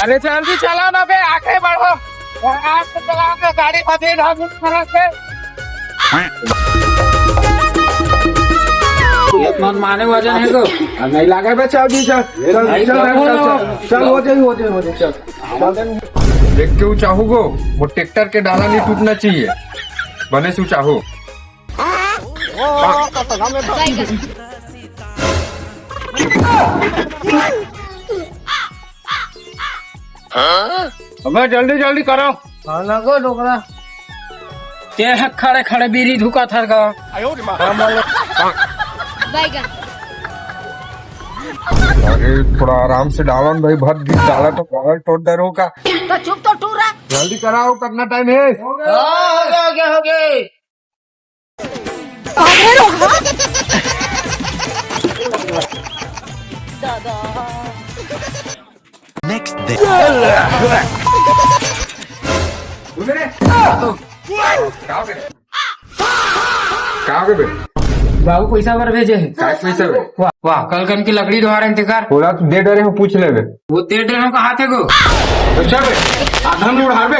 अरे जल्दी चलाओ ना बे, आगे बढ़ो। आज तो चलाओ के गाड़ी फंसी ढाबी खराब से। मत माने वजन है को नहीं लगा बे, चल दी चल चल चल चल हो जाए चल। देख के चाहू गो वो ट्रैक्टर के डाला नहीं टूटना चाहिए, बने से चाहू। अबे जल्दी जल्दी करो। लगो डोकरा ते खड़े खड़े बीरी धुका थर का अरे थोड़ा आराम से डालो ना भाई, भर डाला तो बहुत टोट डरो का। तो चुप तो टूरा। जल्दी कराओ, कितना टाइम है? हो गए Next day. कहाँ गए? बाबू पैसा पर भेजे है। काय पैसा बे? वाह कल कन की लकड़ी दोहार इंतजार बोला तू दे डरे हो, पूछ ले बे। वो तेरे डेढ़ का हाथ है को अच्छा बे, आधा में उड़ा बे।